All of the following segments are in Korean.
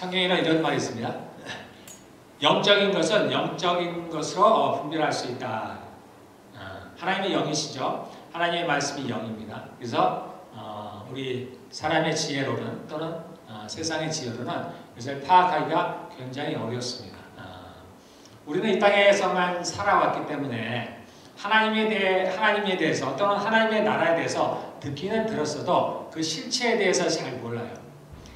성경에는 이런 말이 있습니다. 영적인 것은 영적인 것으로 분별할 수 있다. 하나님의 영이시죠. 하나님의 말씀이 영입니다. 그래서 우리 사람의 지혜로는 또는 세상의 지혜로는 이것을 파악하기가 굉장히 어렵습니다. 우리는 이 땅에서만 살아왔기 때문에 하나님에 대해서 또는 하나님의 나라에 대해서 듣기는 들었어도 그 실체에 대해서 잘 몰라요.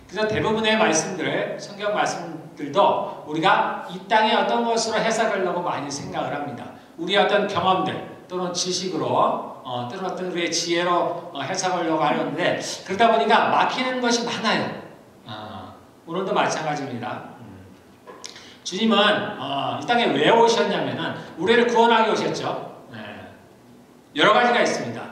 그래서 대부분의 말씀들, 성경 말씀들도 우리가 이 땅의 어떤 것으로 해석하려고 많이 생각을 합니다. 우리의 어떤 경험들 또는 지식으로 또는 어떤 우리의 지혜로 해석하려고 하는데 그러다 보니까 막히는 것이 많아요. 오늘도 마찬가지입니다. 주님은 이 땅에 왜 오셨냐면은 우리를 구원하기 오셨죠. 여러 가지가 있습니다.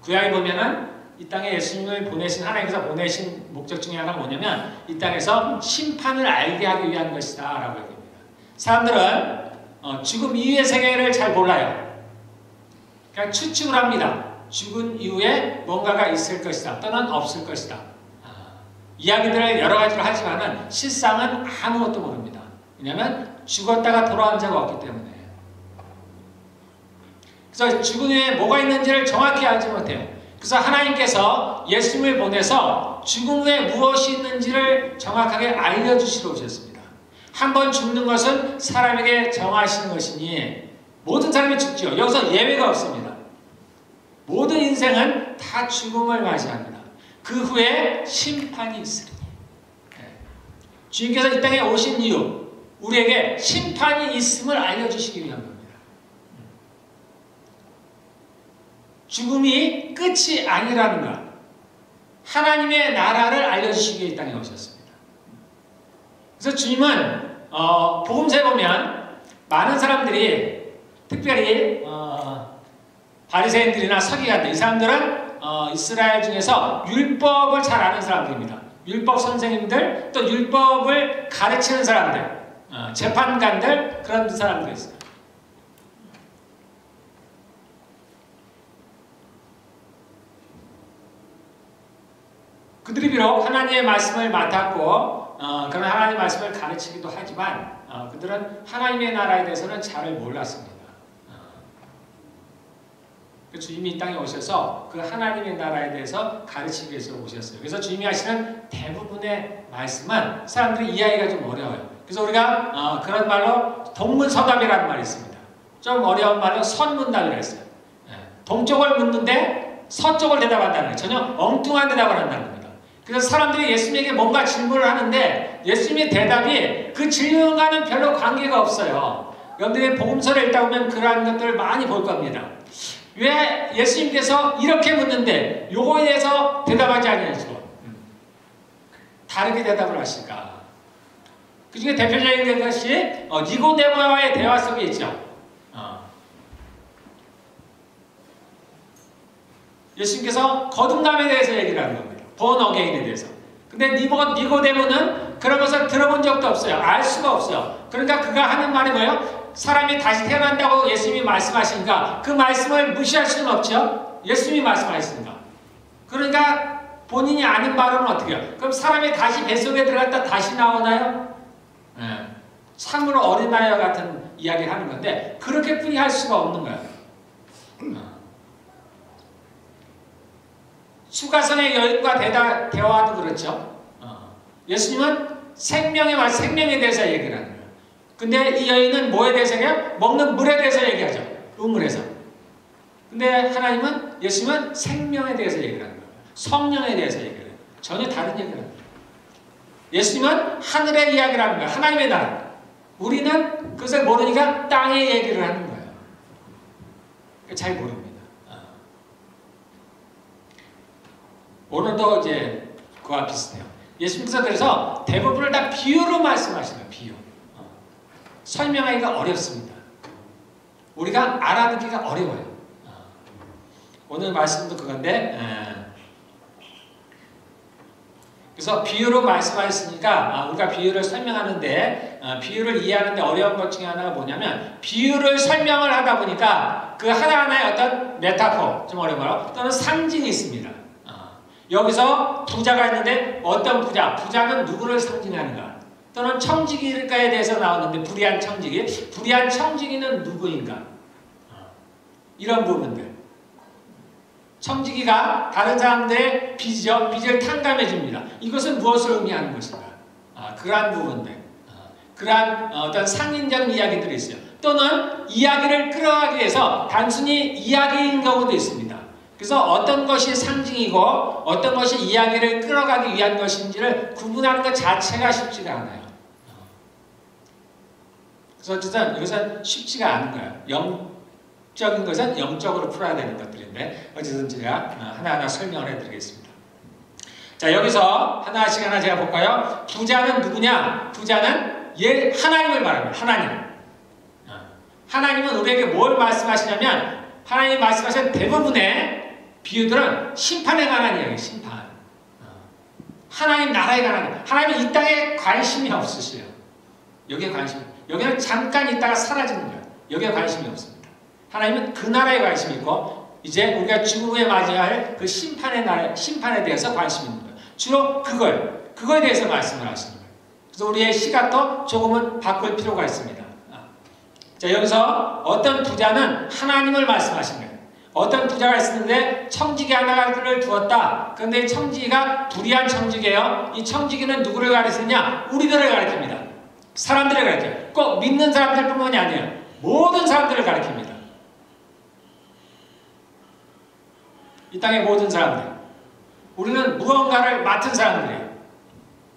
구약에 보면은 이 땅에 예수님을 보내신 하나님께서 보내신 목적 중에 하나가 뭐냐면 이 땅에서 심판을 알게 하기 위한 것이다 라고 얘기합니다. 사람들은 죽음 이후의 세계를 잘 몰라요. 그냥 추측을 합니다. 죽은 이후에 뭔가가 있을 것이다 또는 없을 것이다. 이야기들을 여러 가지로 하지만은 실상은 아무것도 모릅니다. 왜냐하면 죽었다가 돌아온 자가 없기 때문에. 그래서 죽은 후에 뭐가 있는지를 정확히 알지 못해요. 그래서 하나님께서 예수님을 보내서 죽음 후에 무엇이 있는지를 정확하게 알려주시러 오셨습니다. 한 번 죽는 것은 사람에게 정하시는 것이니 모든 사람이 죽죠. 여기서 예외가 없습니다. 모든 인생은 다 죽음을 맞이합니다. 그 후에 심판이 있으리니. 주님께서 이 땅에 오신 이유 우리에게 심판이 있음을 알려주시기 위한 겁니다. 죽음이 끝이 아니라는 것, 하나님의 나라를 알려주시기 위해 이 땅에 오셨습니다. 그래서 주님은 복음서에 보면 많은 사람들이 특별히 바리새인들이나 서기관들 이 사람들은 이스라엘 중에서 율법을 잘 아는 사람들입니다. 율법 선생님들 또 율법을 가르치는 사람들 재판관들 그런 사람들이 있어요. 그들이 비록 하나님의 말씀을 맡았고 그런 하나님의 말씀을 가르치기도 하지만 그들은 하나님의 나라에 대해서는 잘 몰랐습니다. 주님이 이 땅에 오셔서 그 하나님의 나라에 대해서 가르치기 위해서 오셨어요. 그래서 주님이 하시는 대부분의 말씀은 사람들이 이해하기가 좀 어려워요. 그래서 우리가 그런 말로 동문서답이라는 말이 있습니다. 좀 어려운 말로 선문답이라고 했어요. 동쪽을 묻는데 서쪽을 대답한다는 거예요. 전혀 엉뚱한 대답을 한다는 겁니다. 그래서 사람들이 예수님에게 뭔가 질문을 하는데 예수님의 대답이 그 질문과는 별로 관계가 없어요. 여러분들이 복음서를 읽다 보면 그러한 것들을 많이 볼 겁니다. 왜 예수님께서 이렇게 묻는데 요거에 대해서 대답하지 않으시고 다르게 대답을 하실까? 그 중에 대표적인 것이 니고데모와의 대화 속에 있죠. 예수님께서 거듭남에 대해서 얘기를 하는 겁니다. born again에 대해서. 근데 니고데모는 그런 것을 들어본 적도 없어요. 알 수가 없어요. 그러니까 그가 하는 말이 뭐예요? 사람이 다시 태어난다고 예수님이 말씀하시니까 그 말씀을 무시할 수는 없죠. 예수님이 말씀하셨으니까. 그러니까 본인이 아는 바로는 어떻게 해요? 그럼 사람이 다시 뱃속에 들어갔다 다시 나오나요? 참으로 어린아이와 같은 이야기를 하는 건데 그렇게 뿐이 할 수가 없는 거예요. 수가성의 여인과 대화도 그렇죠. 예수님은 생명에 대해서 얘기를 하는 거예요. 근데 이 여인은 뭐에 대해서 얘기해요? 먹는 물에 대해서 얘기하죠. 우물에서. 근데 예수님은 생명에 대해서 얘기를 하는 거예요. 성령에 대해서 얘기를 해요. 전혀 다른 얘기를 합니다. 예수님은 하늘의 이야기를 하는 거예요. 하나님의 나라. 우리는 그것을 모르니까 땅의 얘기를 하는 거예요. 잘 모릅니다. 오늘도 이제 그와 비슷해요. 예수님께서 그래서 대부분을 다 비유로 말씀하시는 거예요. 비유. 설명하기가 어렵습니다. 우리가 알아듣기가 어려워요. 오늘 말씀도 그건데 그래서 비유로 말씀하셨으니까 우리가 비유를 설명하는데 비유를 이해하는데 어려운 것 중에 하나가 뭐냐면 비유를 설명을 하다 보니까 그 하나하나의 어떤 메타포 좀 어려워요. 또는 상징이 있습니다. 여기서 부자가 있는데 어떤 부자? 부자는 누구를 상징하는가? 또는 청지기일까에 대해서 나오는데 불의한 청지기. 불의한 청지기는 누구인가? 이런 부분들. 청지기가 다른 사람들의 빚을 탕감해 줍니다. 이것은 무엇을 의미하는 것인가? 그러한 부분들. 그러한 어떤 상인적 이야기들이 있어요. 또는 이야기를 끌어가기 위해서 단순히 이야기인 경우도 있습니다. 그래서 어떤 것이 상징이고 어떤 것이 이야기를 끌어가기 위한 것인지를 구분하는 것 자체가 쉽지가 않아요. 그래서 어쨌든 이것은 쉽지가 않은 거예요. 영적인 것은 영적으로 풀어야 되는 것들인데 어쨌든 제가 하나하나 설명을 해드리겠습니다. 자, 여기서 하나씩 제가 볼까요? 부자는 누구냐? 부자는 하나님을 말합니다. 하나님. 하나님은 우리에게 뭘 말씀하시냐면 하나님이 말씀하신 대부분의 비유들은 심판에 관한 이야기예요. 심판. 하나님 나라에 관한. 하나님은 이 땅에 관심이 없으세요. 여기에 관심. 여기는 잠깐 있다가 사라지는 거예요. 여기에 관심이 없습니다. 하나님은 그 나라에 관심이 있고 이제 우리가 죽음 후에 맞이할 그 심판에 대해서 관심이 있는 거예요. 주로 그거에 대해서 말씀을 하시는 거예요. 그래서 우리의 시각도 조금은 바꿀 필요가 있습니다. 자, 여기서 어떤 부자는 하나님을 말씀하신 거예요. 어떤 부자가 있었는데 청지기 하나를 두었다. 그런데 청지기가 불의한 청지기예요. 이 청지기는 누구를 가리키느냐? 우리들을 가리킵니다. 사람들을 가리켜요. 꼭 믿는 사람들뿐만이 아니에요. 모든 사람들을 가리킵니다. 이 땅의 모든 사람들. 우리는 무언가를 맡은 사람들이에요.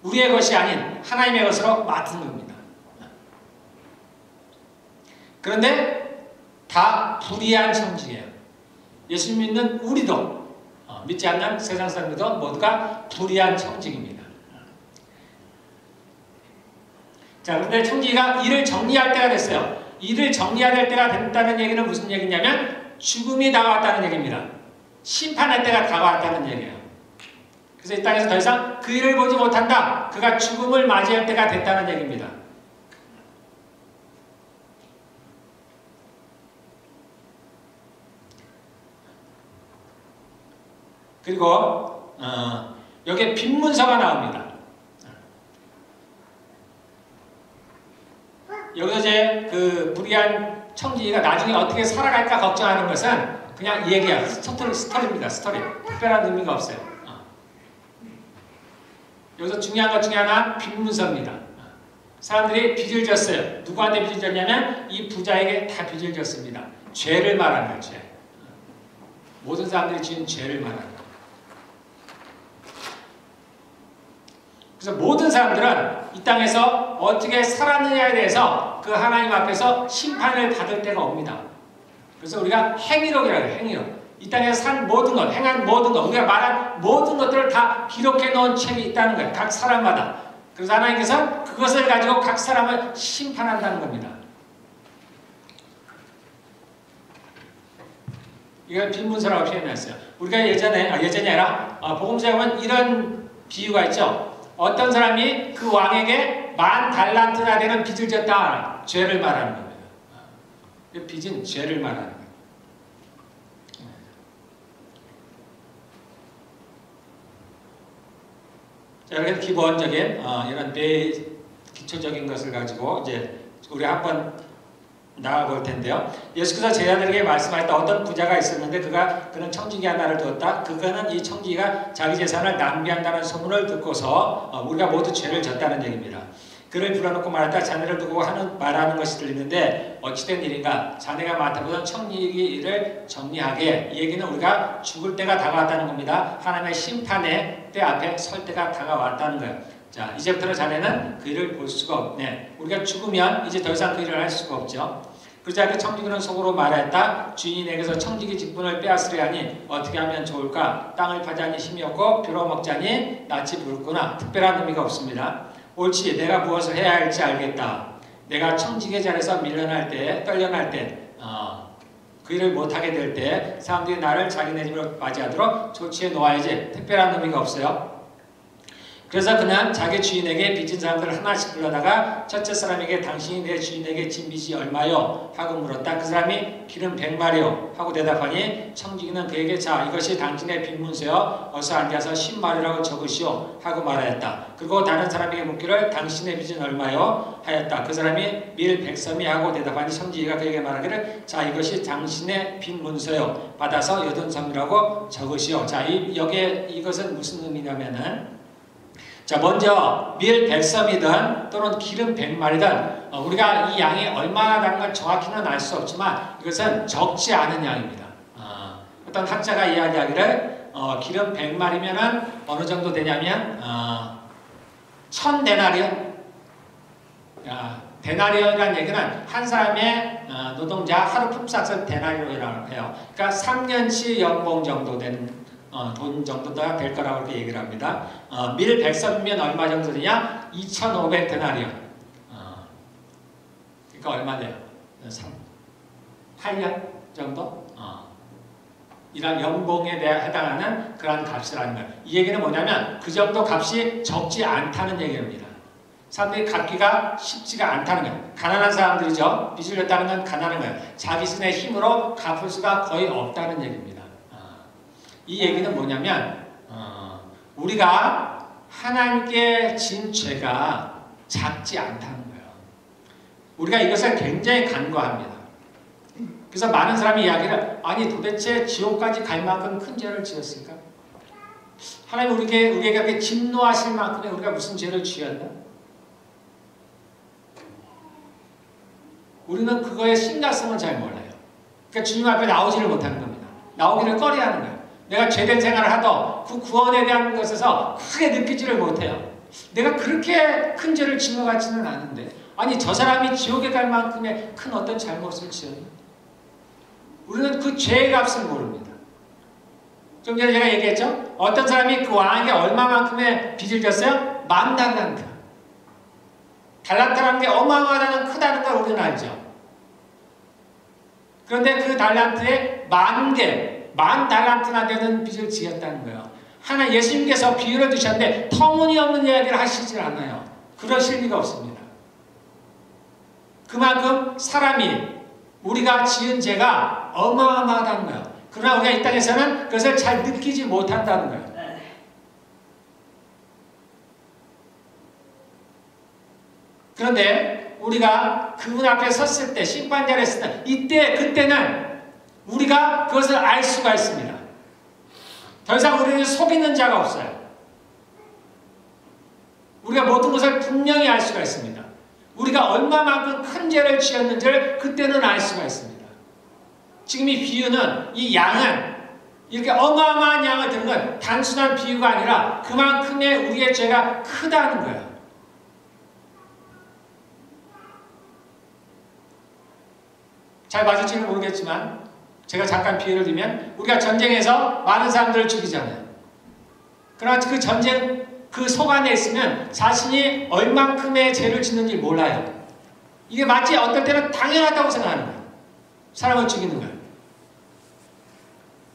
우리의 것이 아닌 하나님의 것으로 맡은 겁니다. 그런데 다 불의한 청지기예요. 예수 믿는 우리도 믿지 않는 세상 사람들도 모두가 불의한 청지기입니다. 자, 그런데 청지기가 일을 정리할 때가 됐어요. 일을 정리해야 될 때가 됐다는 얘기는 무슨 얘기냐면 죽음이 다가왔다는 얘기입니다. 심판할 때가 다가왔다는 얘기예요. 그래서 이 땅에서 더 이상 그 일을 보지 못한다. 그가 죽음을 맞이할 때가 됐다는 얘기입니다. 그리고 여기에 빈문서가 나옵니다. 여기서 이제 그 불의한 청지기가 나중에 어떻게 살아갈까 걱정하는 것은 그냥 얘기야. 스토리입니다. 스토리. 특별한 의미가 없어요. 여기서 중요한 것 중에 하나 빈문서입니다. 사람들이 빚을 졌어요. 누구한테 빚을 졌냐면 이 부자에게 다 빚을 졌습니다. 죄를 말하는 거예요. 죄. 모든 사람들이 지은 죄를 말하는 거예요. 그래서 모든 사람들은 이 땅에서 어떻게 살았느냐에 대해서 그 하나님 앞에서 심판을 받을 때가 옵니다. 그래서 우리가 행위록이라고 해요. 행위록. 이 땅에서 산 모든 것, 행한 모든 것, 우리가 말한 모든 것들을 다 기록해 놓은 책이 있다는 거예요. 각 사람마다. 그래서 하나님께서 그것을 가지고 각 사람을 심판한다는 겁니다. 이걸 빈문서라고 표현했어요. 우리가 예전이 아니라 복음서에 보면 이런 비유가 있죠. 어떤 사람이 그 왕에게 10,000달란트나 되는 빚을 졌다. 죄를 말하는 겁니다. 빚은 죄를 말하는 거예요. 자, 이렇게 기본적인 이런 기초적인 것을 가지고 이제 우리 한번 나아볼 텐데요. 예수께서 제자들에게 말씀하셨다. 어떤 부자가 있었는데 그는 청지기 하나를 두었다. 그는 이 청지기가 자기 재산을 낭비한다는 소문을 듣고서 우리가 모두 죄를 졌다는 얘기입니다. 그를 불러놓고 말했다. 자네를 두고 말하는 것이 들리는데 어찌된 일인가? 자네가 맡아보던 청지기 일을 정리하게. 이 얘기는 우리가 죽을 때가 다가왔다는 겁니다. 하나님의 심판의 때 앞에 설 때가 다가왔다는 거예요. 자, 이제부터는 자네는 그 일을 볼 수가 없네. 우리가 죽으면 이제 더 이상 그 일을 할 수가 없죠. 그러자 그 청지기는 속으로 말하였다. 주인이 내게서 청지기 직분을 빼앗으려 하니 어떻게 하면 좋을까? 땅을 파자니 힘이 없고 벼로 먹자니 낯이 부르구나. 특별한 의미가 없습니다. 옳지, 내가 무엇을 해야 할지 알겠다. 내가 청지기의 자리에서 밀려날 때, 떨려날 때, 그 일을 못하게 될 때 사람들이 나를 자기네 집으로 맞이하도록 조치해 놓아야지. 특별한 의미가 없어요. 그래서 그는 자기 주인에게 빚진 사람들을 하나씩 불러다가 첫째 사람에게 당신이 내 주인에게 진 빚이 얼마요? 하고 물었다. 그 사람이 기름 100마리요 하고 대답하니 청지기는 그에게 자 이것이 당신의 빚문서요 어서 앉아서 10마리라고 적으시오 하고 말하였다. 그리고 다른 사람에게 묻기를 당신의 빚은 얼마요? 하였다. 그 사람이 밀 100섬이 하고 대답하니 청지기가 그에게 말하기를 자 이것이 당신의 빚문서요 받아서 80섬이라고 적으시오. 자 여기에 이것은 무슨 의미냐면은 자, 먼저 밀 100섬이든 또는 기름 100마리든 우리가 이 양이 얼마나 다는 걸 정확히는 알 수 없지만 이것은 적지 않은 양입니다. 어떤 학자가 이야기하기를 기름 100마리면은 어느 정도 되냐면 1000데나리온. 데나리온이라는 얘기는 한 사람의 노동자 하루 품삯을 데나리온이라고 해요. 그러니까 3년치 연봉 정도 되는 돈 정도가 될 거라고 그렇게 얘기를 합니다. 밀 100섬이면 얼마 정도 되냐? 2,500데나리온. 그러니까 얼마 돼요? 8년 정도? 이런 연봉에 해당하는 그런 값이라는 거예요. 이 얘기는 뭐냐면 그 정도 값이 적지 않다는 얘기입니다. 사람들이 갚기가 쉽지가 않다는 거예요. 가난한 사람들이죠. 빚을 졌다는 건 가난한 거예요. 자기 스스로의 힘으로 갚을 수가 거의 없다는 얘기입니다. 이 얘기는 뭐냐면 우리가 하나님께 진 죄가 작지 않다는 거예요. 우리가 이것을 굉장히 간과합니다. 그래서 많은 사람이 이야기를 아니 도대체 지옥까지 갈 만큼 큰 죄를 지었을까? 하나님 우리에게 그렇게 진노하실 만큼의 우리가 무슨 죄를 지었나? 우리는 그거의 심각성을 잘 몰라요. 그러니까 주님 앞에 나오지를 못하는 겁니다. 나오기를 꺼려하는 거예요. 내가 죄된 생활을 하도 그 구원에 대한 것에서 크게 느끼지를 못해요. 내가 그렇게 큰 죄를 지은 것 같지는 않은데 아니 저 사람이 지옥에 갈 만큼의 큰 어떤 잘못을 지었나? 우리는 그 죄의 값을 모릅니다. 좀 전에 제가 얘기했죠? 어떤 사람이 그 왕에게 얼마만큼의 빚을 졌어요? 10,000달란트. 달란트라는 게 어마어마하다는 크다는 걸 우리는 알죠. 그런데 그 달란트에 10,000달란트나 되는 빚을 지었다는 거예요. 하나 예수님께서 비유를 두셨는데 터무니없는 이야기를 하시질 않아요. 그러실 리가 없습니다. 그만큼 사람이 우리가 지은 죄가 어마어마하다는 거예요. 그러나 우리가 이 땅에서는 그것을 잘 느끼지 못한다는 거예요. 그런데 우리가 그분 앞에 섰을 때 심판자를 했을 때 그때는 우리가 그것을 알 수가 있습니다. 더 이상 우리는 속이는 자가 없어요. 우리가 모든 것을 분명히 알 수가 있습니다. 우리가 얼마만큼 큰 죄를 지었는지를 그때는 알 수가 있습니다. 지금 이 비유는 이 양은 이렇게 어마어마한 양을 드는 건 단순한 비유가 아니라 그만큼의 우리의 죄가 크다는 거예요. 잘 맞을지는 모르겠지만 제가 잠깐 비유를 들면 우리가 전쟁에서 많은 사람들을 죽이잖아요. 그러나 그 전쟁 그 속 안에 있으면 자신이 얼만큼의 죄를 짓는지 몰라요. 이게 마치 어떨 때는 당연하다고 생각하는 거예요. 사람을 죽이는 거예요.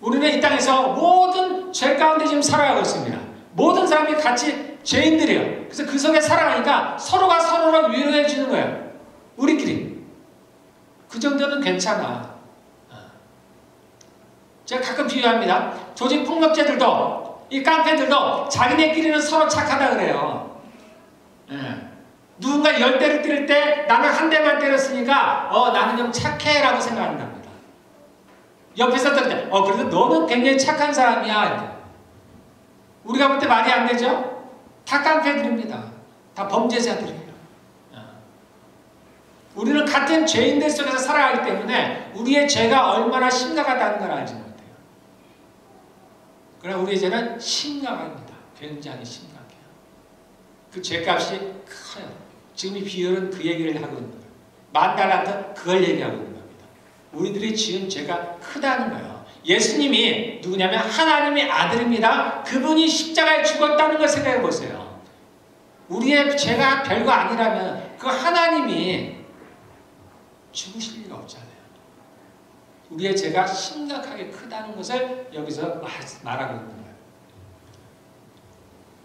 우리는 이 땅에서 모든 죄 가운데 지금 살아가고 있습니다. 모든 사람이 같이 죄인들이에요. 그래서 그 속에 살아가니까 서로가 서로를 위로해 주는 거예요. 우리끼리. 그 정도는 괜찮아. 제가 가끔 비유합니다. 조직 폭력죄들도 이 깡패들도 자기네끼리는 서로 착하다 그래요. 누군가 10대를 때릴 때 나는 한 대만 때렸으니까 나는 좀 착해라고 생각한답니다. 옆에서 들을 때 그래도 너는 굉장히 착한 사람이야. 우리가 볼 때 말이 안 되죠? 다 깡패들입니다. 다 범죄자들이에요. 우리는 같은 죄인들 속에서 살아가기 때문에 우리의 죄가 얼마나 심각하다는 걸 알지 못해요. 그러나 우리의 죄는 심각합니다. 굉장히 심각해요. 그 죄값이 커요. 지금 이 비유는 그 얘기를 하고 있는 거예요. 10,000달란트 그걸 얘기하고 있는 겁니다. 우리들이 지은 죄가 크다는 거예요. 예수님이 누구냐면 하나님의 아들입니다. 그분이 십자가에 죽었다는 걸 생각해 보세요. 우리의 죄가 별거 아니라면 그 하나님이 죽으실 리가 없잖아요. 우리의 죄가 심각하게 크다는 것을 여기서 말하고 있는 거예요.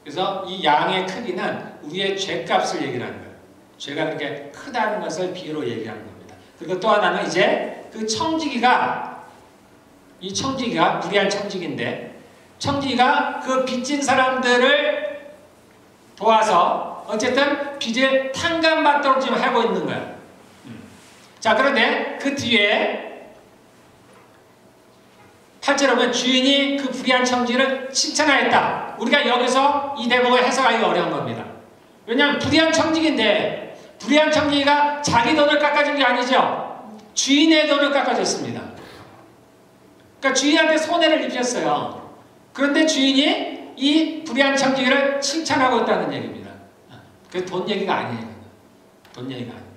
그래서 이 양의 크기는 우리의 죄값을 얘기하는 거예요. 죄가 그렇게 크다는 것을 비유로 얘기하는 겁니다. 그리고 또 하나는 이제 그 청지기가, 이 청지기가 불의한 청지기인데, 청지기가 그 빚진 사람들을 도와서 어쨌든 빚을 탕감받도록 지금 하고 있는 거예요. 자, 그런데 그 뒤에 8절에 보면 주인이 그 불의한 청지기를 칭찬하였다. 우리가 여기서 이 대목을 해석하기가 어려운 겁니다. 왜냐하면 불의한 청지기인데, 불의한 청지기가 자기 돈을 깎아준 게 아니죠. 주인의 돈을 깎아줬습니다. 그러니까 주인한테 손해를 입혔어요. 그런데 주인이 이 불의한 청지기를 칭찬하고 있다는 얘기입니다. 그 돈 얘기가 아니에요. 돈 얘기가 아니에요.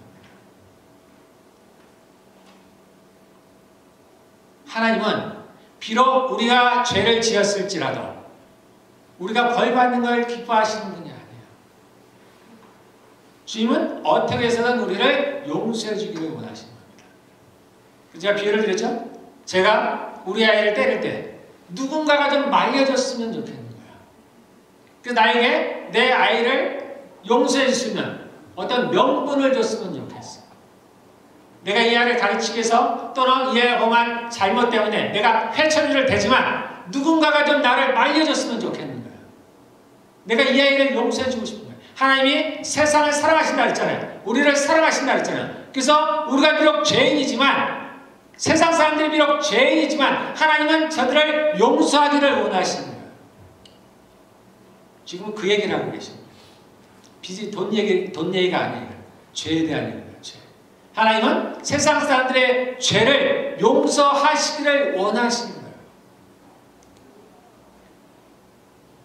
하나님은 비록 우리가 죄를 지었을지라도 우리가 벌 받는 걸 기뻐하시는 분이 아니에요. 주님은 어떻게 해서든 우리를 용서해 주기를 원하시는 겁니다. 제가 비유를 드렸죠? 제가 우리 아이를 때릴 때 누군가가 좀 말려줬으면 좋겠는 거야. 그래서 나에게 내 아이를 용서해 줄 수 있는 어떤 명분을 줬으면 좋겠어. 내가 이 아이를 가르치기 위해서 또는 이 아이가 범한 잘못 때문에 내가 회초리를 대지만 누군가가 좀 나를 말려줬으면 좋겠는 거야. 내가 이 아이를 용서해 주고 싶은 거야. 하나님이 세상을 사랑하신다 했잖아요. 우리를 사랑하신다 했잖아요. 그래서 우리가 비록 죄인이지만, 세상 사람들이 비록 죄인이지만 하나님은 저들을 용서하기를 원하시는 거예요. 지금 그 얘기를 하고 계십니다. 빚이 돈 얘기가 아니에요. 죄에 대한 얘기예요. 죄. 하나님은 세상 사람들의 죄를 용서하시기를 원하시는 거예요.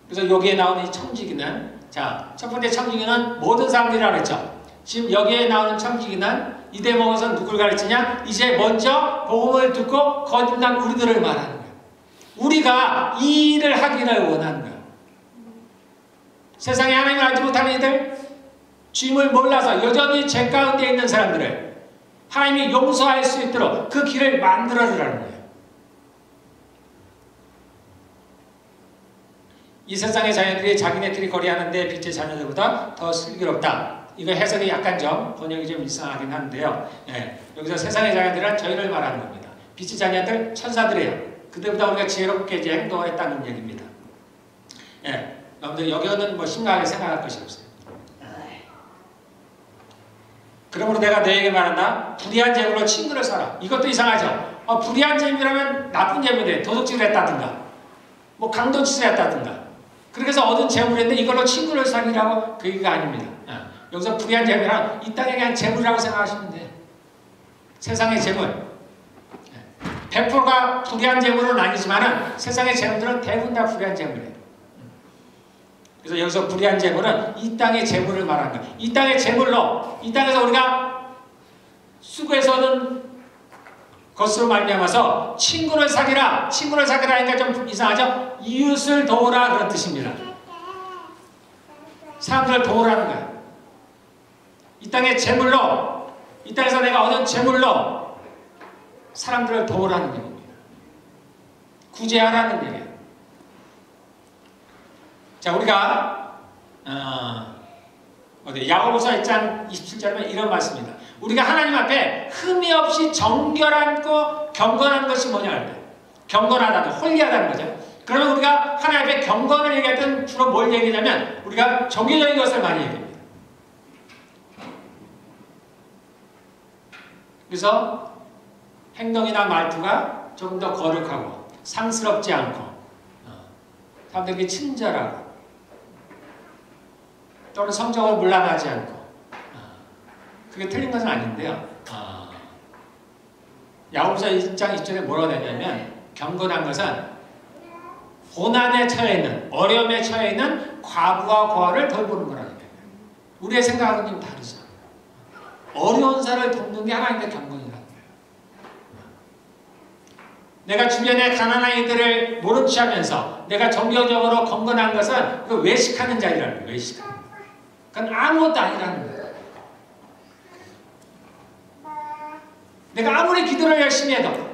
그래서 여기에 나오는 이 청지기는, 자, 첫 번째 청지기는 모든 사람들이라고 했죠. 지금 여기에 나오는 청지기는 이 대목에서 누굴 가르치냐? 이제 먼저 복음을 듣고 거듭난 우리들을 말하는 거예요. 우리가 이 일을 하기를 원하는 거예요. 세상에 하나님을 알지 못하는 이들, 주님을 몰라서 여전히 죄 가운데 있는 사람들을 하나님이 용서할 수 있도록 그 길을 만들어주라는 거예요. 이 세상의 자녀들이 자기네끼리 거래하는데 빛의 자녀들보다 더 슬기롭다. 이거 해석이 약간 좀 번역이 좀 이상하긴 한데요. 예, 여기서 세상의 자녀들은 저희를 말하는 겁니다. 빛의 자녀들 천사들이에요. 그들보다 우리가 지혜롭게 이제 행동을 했다는 얘기입니다. 예, 여러분들 여기는 뭐 심각하게 생각할 것이 없어요. 그러므로 내가 너에게 말한다. 불의한 재물로 친구를 사라. 이것도 이상하죠. 불의한 재물이라면 나쁜 재물이에요. 도둑질을 했다든가 뭐 강도짓을 했다든가 그렇게 해서 얻은 재물인데 이걸로 친구를 사귀라고 그 얘기가 아닙니다. 여기서 불의한 재물이란 이 땅에 그냥 재물이라고 생각하시면 돼요. 세상의 재물 100%가 불의한 재물은 아니지만 세상의 재물들은 대부분 다 불의한 재물이에요. 그래서 여기서 불의한 재물은 이 땅의 재물을 말하는 거예요. 이 땅의 재물로 이 땅에서 우리가 수고해서 얻은 것으로 말미암아서 친구를 사귀라. 친구를 사귀라 하니까 좀 이상하죠? 이웃을 도우라 그런 뜻입니다. 사람들을 도우라는 거예요. 이 땅의 재물로 이 땅에서 내가 얻은 재물로 사람들을 도우라는 얘기입니다. 구제하라는 얘기예요. 자, 우리가 야고보서 1장 27절에 이런 말씀입니다. 우리가 하나님 앞에 흠이 없이 정결하고 경건한 것이 뭐냐 할 때, 경건하다는, 홀리하다는 거죠. 그러면 우리가 하나님 앞에 경건을 얘기할 때는 주로 뭘 얘기냐면 우리가 종교적인 것을 많이 얘기합니다. 그래서 행동이나 말투가 조금 더 거룩하고 상스럽지 않고 사람들에게 친절하고 또는 성적으로 물러나지 않고 그게 틀린 것은 아닌데요. 야고보서 1장 2절에 뭐라고 되냐면 경건한 것은 고난에 처해 있는, 어려움에 처해 있는 과부와 고아를 돌보는 거라는 거예요. 우리의 생각하고는 좀 다르죠. 어려운 사람을 돕는 게 하나님의 경건이라는 거예요. 내가 주변에 가난한 이들을 모른 체 하면서 내가 정교적으로 건건한 것은 그 외식하는 자리라는 거예요. 외식하는 거예요. 그건 아무것도 아니라는 거예요. 내가 아무리 기도를 열심히 해도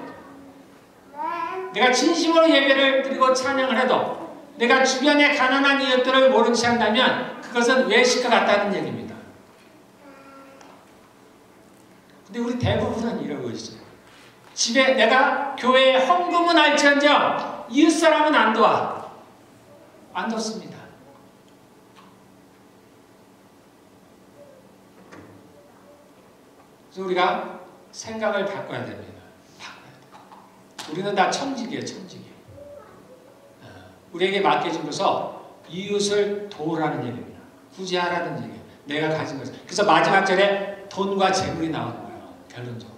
내가 진심으로 예배를 드리고 찬양을 해도 내가 주변의 가난한 이웃들을 모른 체 한다면 그것은 외식과 같다는 얘기입니다. 근데 우리 대부분은 이러고 있어요. 집에 내가 교회에 헌금은 할지언정 이웃 사람은 안 도와. 안 돕습니다. 그래서 우리가 생각을 바꿔야 됩니다. 우리는 다 천직이에요. 천직이. 우리에게 맡겨진 것은 이웃을 도우라는 얘기입니다. 구제하라는 얘기예요. 내가 가진 것을. 그래서 마지막 절에 돈과 재물이 나오는 거예요. 결론적으로.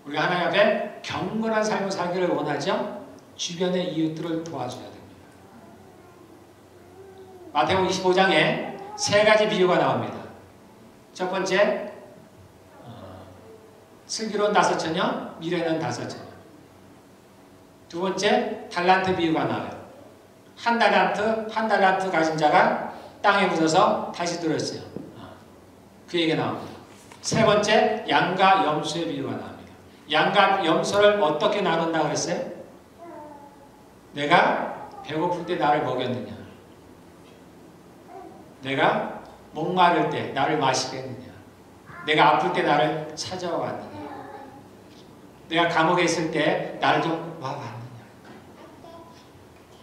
우리가 하나님 앞에 경건한 삶을 살기를 원하죠. 주변의 이웃들을 도와줘야 됩니다. 마태복음 25장에 세 가지 비유가 나옵니다. 첫 번째, 슬기로운 5처녀, 미련한 5처녀. 두 번째, 달란트 비유가 나와요. 한 달란트 가진 자가 땅에 묻어서 다시 들었어요. 그 얘기가 나옵니다. 세 번째, 양과 염소의 비유가 나옵니다. 양과 염소를 어떻게 나눈다고 그랬어요? 내가 배고플 때 나를 먹였느냐? 내가 목마를 때 나를 마시게 했느냐? 내가 아플 때 나를 찾아와 왔느냐? 내가 감옥에 있을 때 나를 좀 와봤느냐?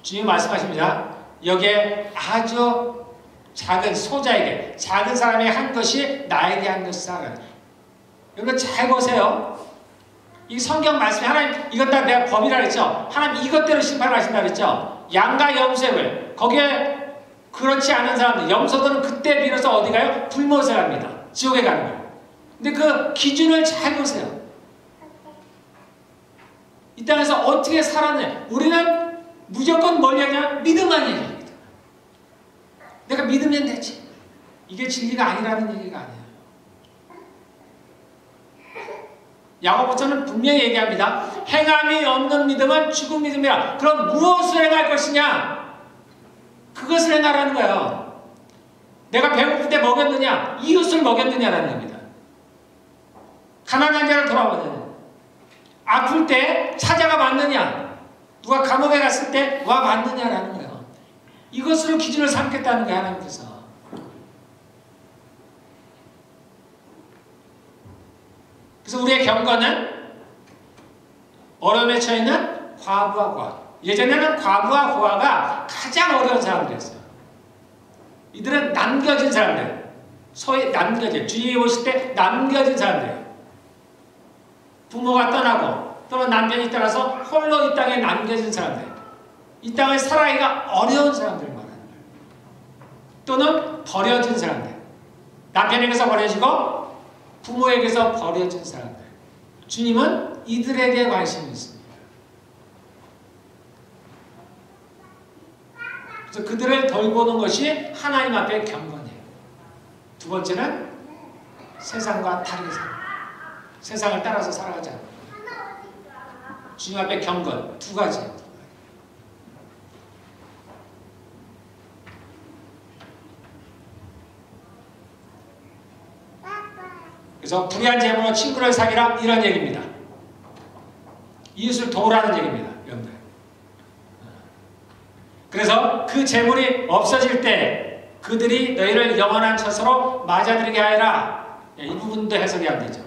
주님 말씀하십니다. 여기에 아주 작은 소자에게, 작은 사람에게 한 것이 나에게 한 것이다. 여러분 잘 보세요. 이 성경 말씀이 하나님 이것 다 내가 법이라 그랬죠. 하나님 이것대로 심판하신다 그랬죠. 양과 염소의 거기에 그렇지 않은 사람들, 염소들은 그때 비로소 어디 가요? 불못에 갑니다. 지옥에 가는 거예요. 근데 그 기준을 잘 보세요. 이 땅에서 어떻게 살았냐? 우리는 무조건 뭘 얘기하냐? 믿음만 얘기합니다. 내가 믿으면 되지. 이게 진리가 아니라는 얘기가 아니에요. 야고보서는 분명히 얘기합니다. 행함이 없는 믿음은 죽은 믿음이라. 그럼 무엇을 행할 것이냐? 그것을 행하라는 거예요. 내가 배고플 때 먹였느냐? 이웃을 먹였느냐라는 겁니다. 가난한 자를 돌아보느냐? 아플 때 찾아가 봤느냐? 누가 감옥에 갔을 때 와 봤느냐라는 거예요. 이것으로 기준을 삼겠다는 거예요. 하나님께서. 그래서 우리의 경건은 어려움에 처해있는 과부와 고아. 예전에는 과부와 고아가 가장 어려운 사람들이었어요. 이들은 남겨진 사람들. 소위 남겨진. 주님이 보실 때 남겨진 사람들이에요. 부모가 떠나고 또는 남편이 떠나서 홀로 이 땅에 남겨진 사람들. 이 땅에 살아가기가 어려운 사람들을 말하는 거예요. 또는 버려진 사람들. 남편에게서 버려지고 부모에게서 버려진 사람들. 주님은 이들에게 관심이 있습니다. 그래서 그들을 돌보는 것이 하나님 앞에 경건이에요. 두 번째는 세상과 다르게 살아요. 세상을 따라서 살아가지 않아요. 주님 앞에 경건 두 가지예요. 그래서 불의한 재물로 친구를 사귀라 이런 얘기입니다. 이웃을 도우라는 얘기입니다. 여러분들. 그래서 그 재물이 없어질 때 그들이 너희를 영원한 처소로 맞아들이게 하여라. 이 부분도 해석이 안 되죠.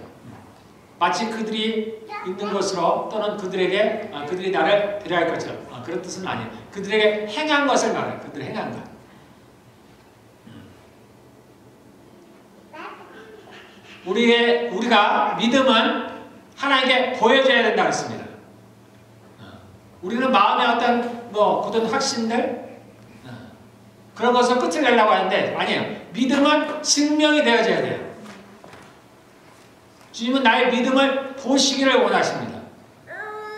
마치 그들이 있는 것으로 또는 그들에게 그들이 나를 데려갈 것처럼 그런 뜻은 아니에요. 그들에게 행한 것을 말해요. 그들 행한 것. 우리가 믿음은 하나님께 보여줘야 된다고 했습니다. 우리는 마음의 어떤 굳은 확신들 그런 것을 끝을 내려고 하는데 아니에요. 믿음은 증명이 되어져야 돼요. 주님은 나의 믿음을 보시기를 원하십니다.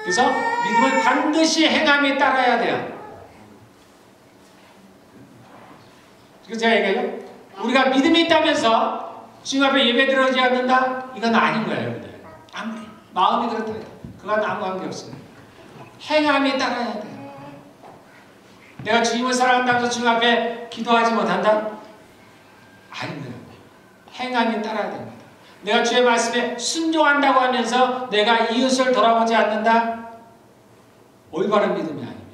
그래서 믿음을 반드시 행함에 따라야 돼요. 그래서 제가 얘기해요. 우리가 믿음이 있다면서 주님 앞에 예배 드리지 않는다? 이건 아닌 거예요, 여러분들. 아무리 마음이 그렇다 해도 그건 아무 관계 없어요. 행함에 따라야 돼요. 내가 주님을 사랑한다고 해서 주님 앞에 기도하지 못한다? 아닙니다. 행함에 따라야 됩니다. 내가 주의 말씀에 순종한다고 하면서 내가 이웃을 돌아보지 않는다? 올바른 믿음이 아닙니다.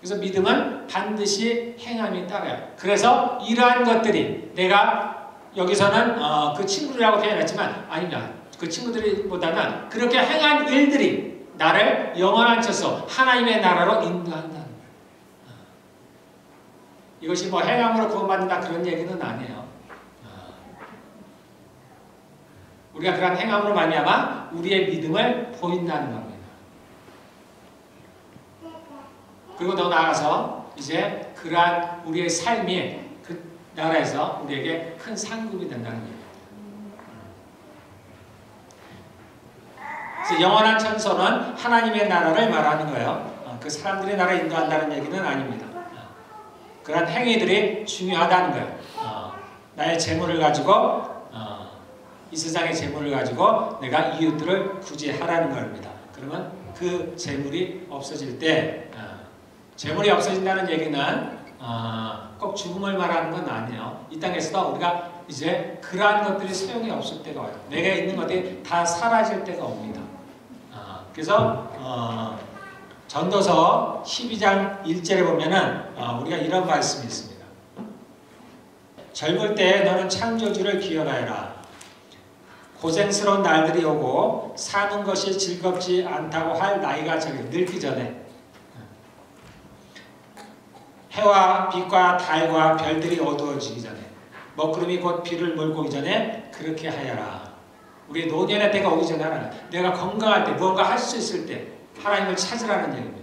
그래서 믿음은 반드시 행함이 따라요. 그래서 이러한 것들이 내가 여기서는 그 친구들이라고 표현했지만 아닙니다. 그 친구들보다는 그렇게 행한 일들이 나를 영원한 처소 하나님의 나라로 인도한다는 거예요. 이것이 뭐 행함으로 구원받는다 그런 얘기는 아니에요. 우리가 그런 행함으로 말미암아 우리의 믿음을 보인다는 겁니다. 그리고 더 나아가서 이제 그러한 우리의 삶이 그 나라에서 우리에게 큰 상급이 된다는 겁니다. 그래서 영원한 천소는 하나님의 나라를 말하는 거예요. 그 사람들의 나라를 인도한다는 얘기는 아닙니다. 그런 행위들이 중요하다는 거예요. 나의 재물을 가지고 이 세상의 재물을 가지고 내가 이웃들을 구제하라는 겁니다. 그러면 그 재물이 없어질 때 재물이 없어진다는 얘기는 꼭 죽음을 말하는 건 아니에요. 이 땅에서도 우리가 이제 그러한 것들이 소용이 없을 때가 와요. 내가 있는 것들이 다 사라질 때가 옵니다. 그래서 전도서 12장 1절에 보면은 우리가 이런 말씀이 있습니다. 젊을 때 너는 창조주를 기억하여라. 고생스러운 날들이 오고 사는 것이 즐겁지 않다고 할 나이가 늙기 전에 해와 빛과 달과 별들이 어두워지기 전에 먹구름이 곧 비를 몰고 오기 전에 그렇게 하여라. 우리 노년의 때가 오기 전에 하라. 내가 건강할 때 무언가 할 수 있을 때 하나님을 찾으라는 얘기입니다.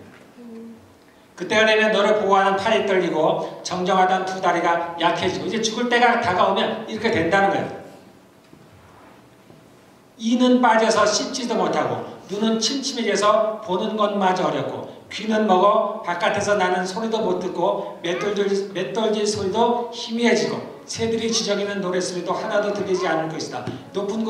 그때가 되면 너를 보호하는 팔이 떨리고 정정하던 두 다리가 약해지고 이제 죽을 때가 다가오면 이렇게 된다는 거예요. 이는 빠져서 씻지도 못하고 눈은 침침해져서 보는 것마저 어렵고 귀는 먹어 바깥에서 나는 소리도 못 듣고 맷돌질 소리도 희미해지고 새들이 지저귀는 노랫소리도 하나도 들리지 않을 것이다. 높은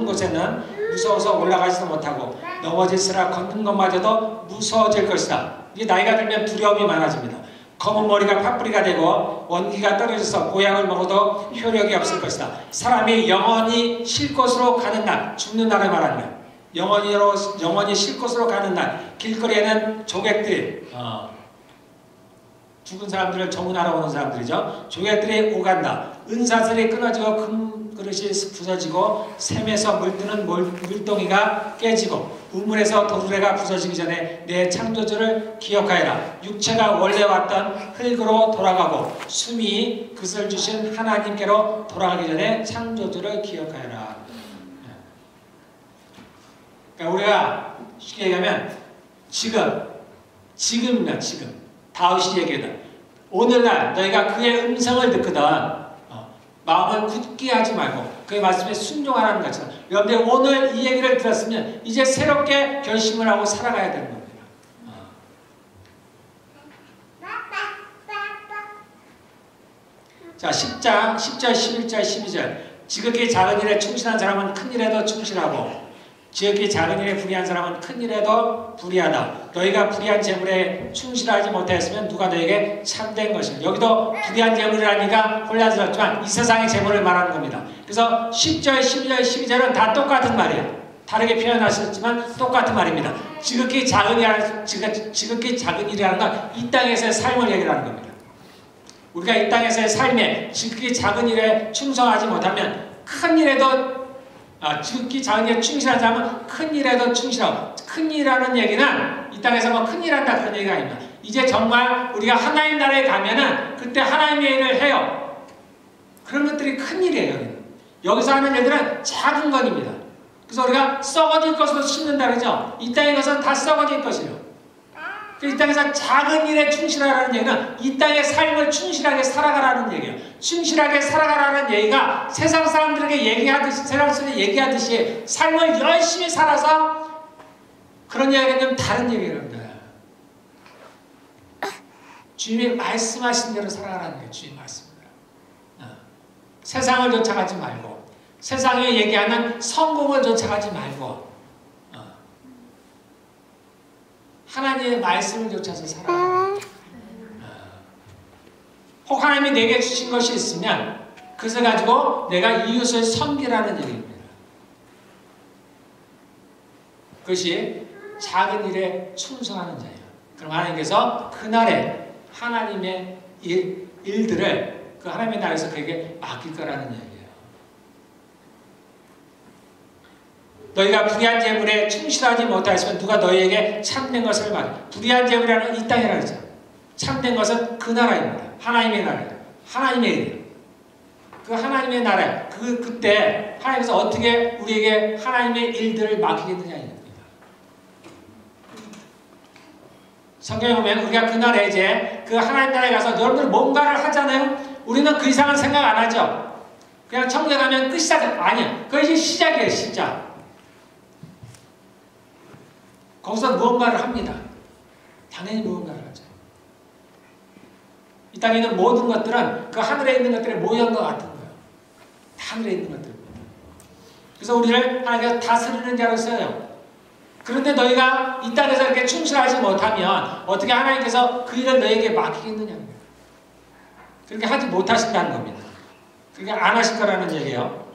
곳에는 무서워서 올라가지도 못하고 넘어질수록 걷는 것마저도 무서워질 것이다. 이게 나이가 들면 두려움이 많아집니다. 검은 머리가 팥뿌리가 되고 원기가 떨어져서 보약을 먹어도 효력이 없을 것이다. 사람이 영원히 쉴 곳으로 가는 날, 죽는 날을 말하는 거예요. 영원히 쉴 곳으로 가는 날, 길거리에는 조객들이 죽은 사람들을 정운하러 오는 사람들이죠. 조객들이 오간다. 은사슬이 끊어지고 금그릇이 부서지고 샘에서 물드는 물동이가 깨지고 우물에서 도르래가 부서지기 전에 내 창조주를 기억하여라. 육체가 원래 왔던 흙으로 돌아가고 숨이 그슬 주신 하나님께로 돌아가기 전에 창조주를 기억하여라. 그러니까 우리가 쉽게 얘기하면 지금입니다. 지금 다윗이 얘기하다. 오늘날 너희가 그의 음성을 듣거든 마음을 굳게 하지 말고 그의 말씀에 순종하라는 것처럼 여러분들 오늘 이 얘기를 들었으면 이제 새롭게 결심을 하고 살아가야 되는 겁니다. 자, 10절, 11절, 12절 지극히 작은 일에 충실한 사람은 큰 일에도 충실하고 지극히 작은 일에 불의한 사람은 큰 일에도 불의하다. 너희가 불의한 재물에 충실하지 못하였으면 누가 너에게 참된 것이냐. 여기도 불의한 재물이라니까 혼란스럽지만 이 세상의 재물을 말하는 겁니다. 그래서 10절, 12절, 12절은 다 똑같은 말이에요. 다르게 표현하셨지만 똑같은 말입니다. 지극히 작은 일이라는 건 이 땅에서의 삶을 얘기하는 겁니다. 우리가 이 땅에서의 삶에 지극히 작은 일에 충성하지 못하면 큰 일에도 지극히 작은 일에 충실한 사람은 큰 일에도 충실하고 큰 일이라는 얘기는 이 땅에서 뭐 큰 일한다 그런 얘기가 아닙니다. 이제 정말 우리가 하나님 나라에 가면은 그때 하나님의 일을 해요. 그런 것들이 큰 일이에요. 여기서 하는 일들은 작은 것입니다. 그래서 우리가 썩어질 것으로 심는다 그러죠. 이 땅에 가서는 다 썩어질 것이에요. 이 땅에서 작은 일에 충실하라는 얘기는 이 땅의 삶을 충실하게 살아가라는 얘기예요. 충실하게 살아가라는 얘기가 세상 사람들에게 얘기하듯이 삶을 열심히 살아서 그런 이야기는 다른 얘기입니다. 주님이 말씀하신 대로 살아가라는 거예요. 주님 말씀대로. 세상을 쫓아가지 말고 세상에 얘기하는 성공을 쫓아가지 말고 하나님의 말씀을 쫓아서 살아가는 거예요. 혹 하나님이 내게 주신 것이 있으면 그것을 가지고 내가 이웃을 섬기라는 얘기입니다. 그것이 작은 일에 충성하는 자예요. 그럼 하나님께서 그날에 하나님의 일들을 그 하나님의 나라에서 그에게 맡길 거라는 얘기예요. 너희가 불의한 재물에 충실하지 못하였으면 누가 너희에게 참된 것을 맡겨. 불의한 재물이라는 건 이 땅이라 그러죠. 참된 것은 그 나라입니다. 하나님의 나라예요. 하나님의 일이에요. 그 하나님의 나라, 그때 하나님께서 어떻게 우리에게 하나님의 일들을 맡기겠느냐입니다. 성경에 보면 우리가 그날에 이제 그 하나님 나라에 가서 여러분들 뭔가를 하잖아요. 우리는 그 이상은 생각 안 하죠. 그냥 천국에 가면 끝이다. 아니야. 그것이 시작이에요. 시작. 거기서 무언가를 합니다. 당연히 무언가를 하죠. 이 땅에 있는 모든 것들은 그 하늘에 있는 것들의 모형과 같은 거예요. 다 하늘에 있는 것들입니다. 그래서 우리를 하나님께서 다스리는 자로 써요. 그런데 너희가 이 땅에서 이렇게 충실하지 못하면 어떻게 하나님께서 그 일을 너희에게 맡기겠느냐는 거예요. 그렇게 하지 못하신다는 겁니다. 그렇게 안 하실 거라는 얘기예요.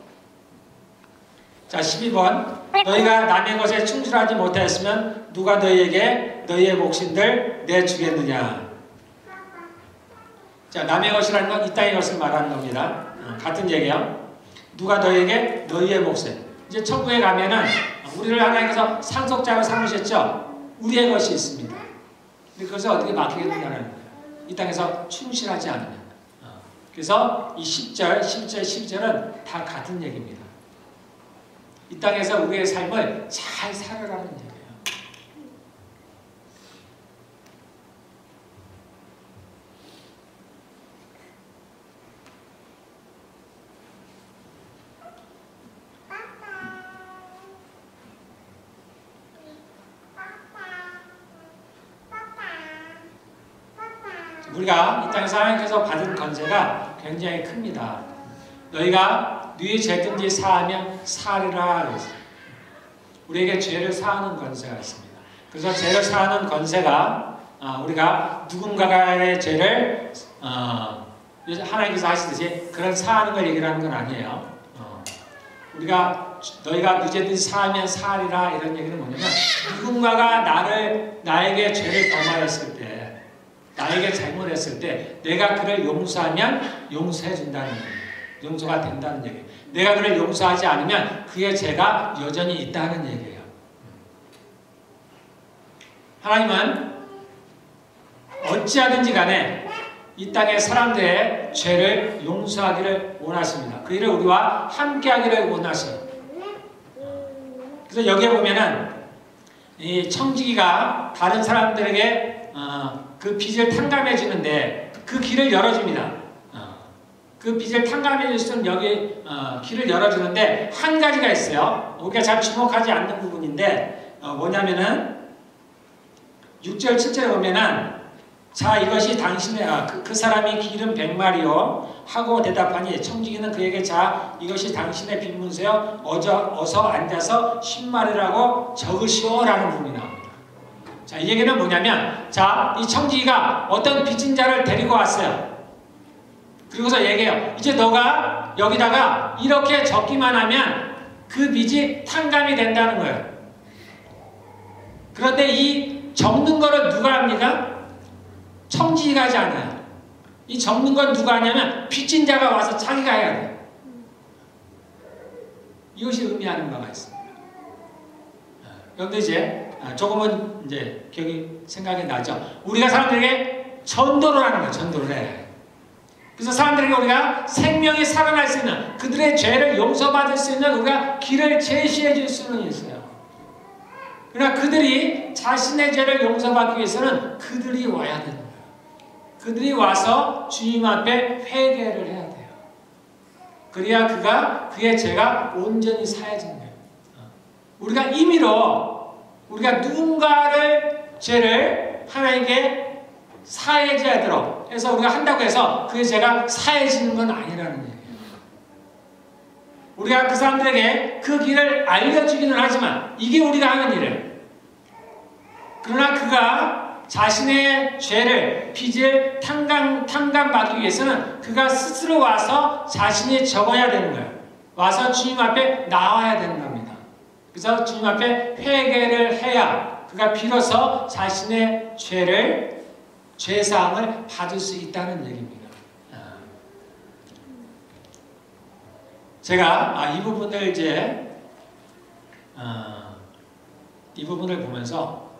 자, 12번. 너희가 남의 것에 충실하지 못하였으면 누가 너희에게 너희의 몫인들 내주겠느냐. 자, 남의 것이라는 건 이 땅의 것을 말하는 겁니다. 같은 얘기예요. 누가 너희에게 너희의 몫을. 이제 천국에 가면은 우리를 하나님께서 상속자로 삼으셨죠. 우리의 것이 있습니다. 근데 그것을 어떻게 맡기겠느냐는 거예요. 이 땅에서 충실하지 않으면. 그래서 이 10절, 11절, 12절은 다 같은 얘기입니다. 이 땅에서 우리의 삶을 잘 살아라는 얘기예요. 우리가 이 땅에서 하나님께서 받은 권세가 굉장히 큽니다. 너희가 네 죄든지 사하면 사하리라 그랬어요. 우리에게 죄를 사하는 권세가 있습니다. 그래서 죄를 사하는 권세가 우리가 누군가의 죄를 하나님께서 하시듯이 그런 사하는 걸 얘기를 하는 건 아니에요. 우리가 너희가 네 죄든지 사하면 사하리라 이런 얘기는 뭐냐면 누군가가 나에게 죄를 범하였을 때 나에게 잘못했을 때 내가 그를 용서하면 용서해 준다는 얘기예요. 용서가 된다는 얘기예요. 내가 그를 용서하지 않으면 그의 죄가 여전히 있다는 얘기예요. 하나님은 어찌하든지 간에 이 땅의 사람들의 죄를 용서하기를 원하십니다. 그 일을 우리와 함께 하기를 원하셔요. 그래서 여기에 보면은 이 청지기가 다른 사람들에게 그 빚을 탕감해 주는데 그 길을 열어줍니다. 그 빚을 탕감해 줄 수는 여기 길을 열어주는데 한 가지가 있어요. 우리가 잘 주목하지 않는 부분인데 뭐냐면은 6절 7절에 보면은 자 이것이 당신의 그 사람이 기름 100마리요 하고 대답하니 청지기는 그에게 자 이것이 당신의 빚문서여 어서 앉아서 10마리라고 적으시오 라는 부분이 나옵니다. 자, 이 얘기는 뭐냐면 자, 이 청지기가 어떤 빚진 자를 데리고 왔어요. 그리고서 얘기해요. 이제 너가 여기다가 이렇게 적기만 하면 그 빚이 탕감이 된다는 거예요. 그런데 이 적는 거를 누가 합니까? 청지기가 하지 않아요. 이 적는 건 누가 하냐면 빚진 자가 와서 자기가 해야 돼요. 이것이 의미하는 바가 있습니다. 여러분들 이제 조금은 이제 기억이 생각이 나죠. 우리가 사람들에게 전도를 하는 거예요. 전도를 해. 그래서 사람들에게 우리가 생명이 살아날 수 있는 그들의 죄를 용서받을 수 있는 우리가 길을 제시해 줄 수는 있어요. 그러나 그들이 자신의 죄를 용서받기 위해서는 그들이 와야 되는 거예요. 그들이 와서 주님 앞에 회개를 해야 돼요. 그래야 그의 죄가 온전히 사해지는 거예요. 우리가 임의로 우리가 누군가를 죄를 하나님께 사해져야 해서 우리가 한다고 해서 그의 죄가 사해지는 건 아니라는 얘기예요. 우리가 그 사람들에게 그 길을 알려주기는 하지만 이게 우리가 하는 일이에요. 그러나 그가 자신의 죄를 빚을 탕감받기 위해서는 그가 스스로 와서 자신이 적어야 되는 거예요. 와서 주님 앞에 나와야 되는 겁니다. 그래서 주님 앞에 회개를 해야 그가 비로소 자신의 죄사함을 받을 수 있다는 얘기입니다. 제가 이 부분을 이 부분을 보면서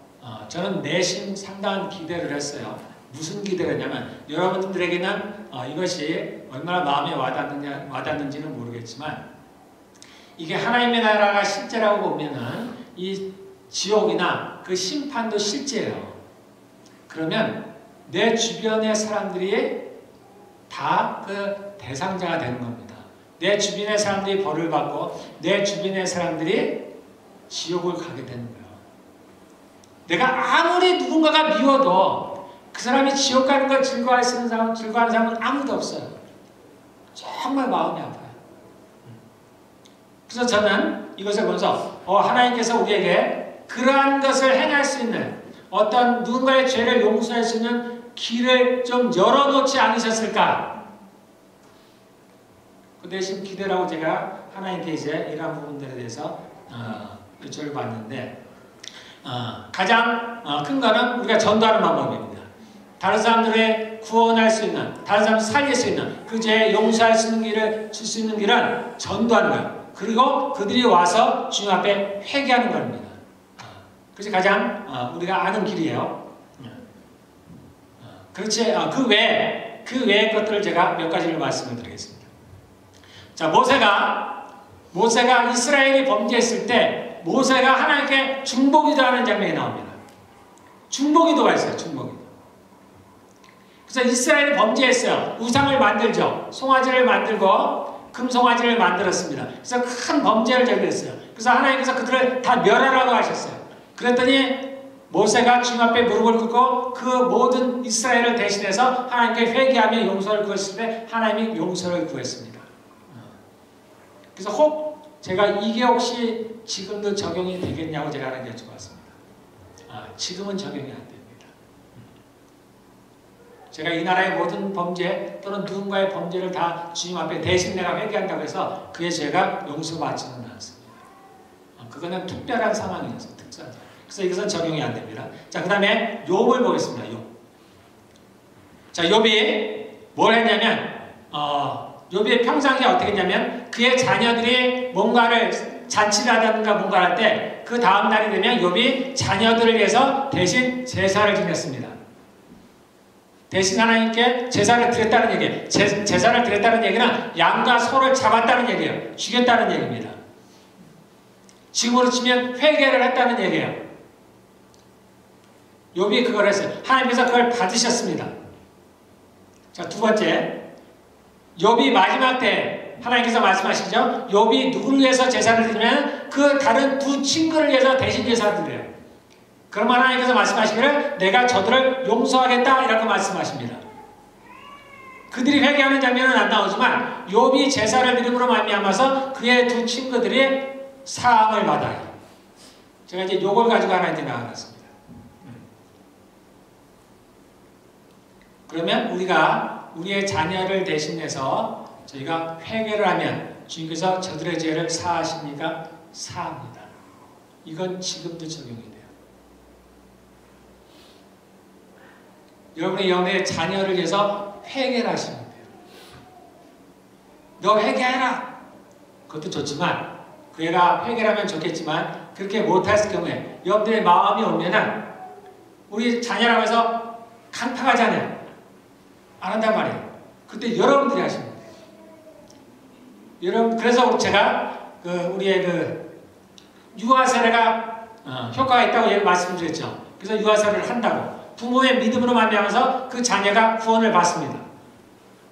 저는 내심 상당한 기대를 했어요. 무슨 기대를 했냐면 여러분들에게는 이것이 얼마나 마음에 와닿는지는 모르겠지만 이게 하나님의 나라가 실제라고 보면은 이 지옥이나 그 심판도 실제예요. 그러면 내 주변의 사람들이 다 그 대상자가 되는 겁니다. 내 주변의 사람들이 벌을 받고 내 주변의 사람들이 지옥을 가게 되는 거예요. 내가 아무리 누군가가 미워도 그 사람이 지옥 가는 걸 즐거워하는 사람은 아무도 없어요. 정말 마음이 아파요. 그래서 저는 이것을 보면서 하나님께서 우리에게 그러한 것을 행할 수 있는 어떤 누군가의 죄를 용서할 수 있는 길을 좀 열어놓지 않으셨을까? 그 대신 기대라고 제가 하나님께 이러한 부분들에 대해서 여쭤를 봤는데 가장 큰 거는 우리가 전도하는 방법입니다. 다른 사람들의 구원할 수 있는, 다른 사람을 살릴 수 있는, 그 죄 용서할 수 있는 길을 줄 수 있는 길은 전도하는 거예요. 그리고 그들이 와서 주님 앞에 회개하는 겁니다. 그것이 가장 우리가 아는 길이에요. 그렇지, 그 외의 것들을 제가 몇 가지를 말씀을 드리겠습니다. 자, 모세가 이스라엘이 범죄했을 때 모세가 하나님께 중보기도하는 장면이 나옵니다. 중보기도가 있어요. 중보기도. 그래서 이스라엘이 범죄했어요. 우상을 만들죠. 송아지를 만들고 금송아지를 만들었습니다. 그래서 큰 범죄를 저질렀어요. 그래서 하나님께서 그들을 다 멸하라고 하셨어요. 그랬더니 모세가 주님 앞에 무릎을 꿇고 그 모든 이스라엘을 대신해서 하나님께 회개하며 용서를 구했을 때 하나님이 용서를 구했습니다. 그래서 제가 이게 혹시 지금도 적용이 되겠냐고 제가 하나님께 여쭤봤습니다. 지금은 적용이 안 됩니다. 제가 이 나라의 모든 범죄 또는 누군가의 범죄를 다 주님 앞에 대신 내가 회개한다고 해서 그의 죄가 용서받지는 않습니다. 그거는 특별한 상황이어서 특수하죠. 그래서 이것은 적용이 안 됩니다. 자, 그 다음에 욥을 보겠습니다. 욥. 자, 욥이 뭘 했냐면 욥의 평상시에 어떻게 했냐면 그의 자녀들이 뭔가를 잔치를 하다든가 뭔가를 할 때 그 다음 날이 되면 욥이 자녀들을 위해서 대신 제사를 지냈습니다. 대신 하나님께 제사를 드렸다는 얘기예요. 제사를 드렸다는 얘기는 양과 소를 잡았다는 얘기예요. 죽였다는 얘기입니다. 지금으로 치면 회개를 했다는 얘기예요. 욥이 그걸 했어요. 하나님께서 그걸 받으셨습니다. 자, 두 번째, 욥이 마지막 때 하나님께서 말씀하시죠. 욥이 누구를 위해서 제사를 드리면 그 다른 두 친구를 위해서 대신 제사를 드려요. 그러면 하나님께서 말씀하시기를 내가 저들을 용서하겠다 이렇게 말씀하십니다. 그들이 회개하는 장면은 안 나오지만 욥이 제사를 드림으로 말미암아서 그의 두 친구들이 사함을 받아요. 제가 이제 요걸 가지고 하나님께 나아갔습니다. 그러면 우리가 우리의 자녀를 대신해서 저희가 회개를 하면 주님께서 저들의 죄를 사하십니까? 사합니다. 이건 지금도 적용이 돼요. 여러분의 영의 자녀를 위해서 회개를 하시면 돼요. 너 회개해라. 그것도 좋지만 그 애가 회개를 하면 좋겠지만 그렇게 못했을 경우에 여러분들의 마음이 오면은 우리 자녀라고 해서 강팍하잖아요. 안 한단 말이에요. 그때 여러분들이 하시면 돼요. 여러분, 그래서 제가 우리의 유아 세례가 효과가 있다고 말씀드렸죠. 그래서 유아 세례를 한다고. 부모의 믿음으로 말미암아서 그 자녀가 구원을 받습니다.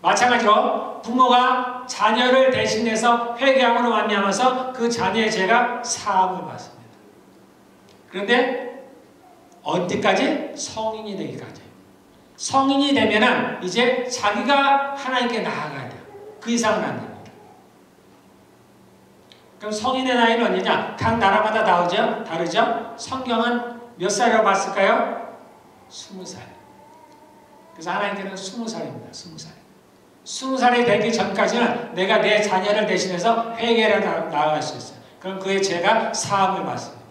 마찬가지로 부모가 자녀를 대신해서 회개함으로 말미암아서 그 자녀의 죄가 사함을 받습니다. 그런데 언제까지? 성인이 되기까지. 성인이 되면은 이제 자기가 하나님께 나아가야 돼요. 그 이상은 안 됩니다. 그럼 성인의 나이는 언제냐? 각 나라마다 다르죠? 성경은 몇 살이라고 봤을까요? 20살. 그래서 하나님께는 20살입니다. 20살. 20살이 되기 전까지는 내가 내 자녀를 대신해서 회개를 나아갈 수 있어요. 그럼 그의 죄가 사함을 받습니다.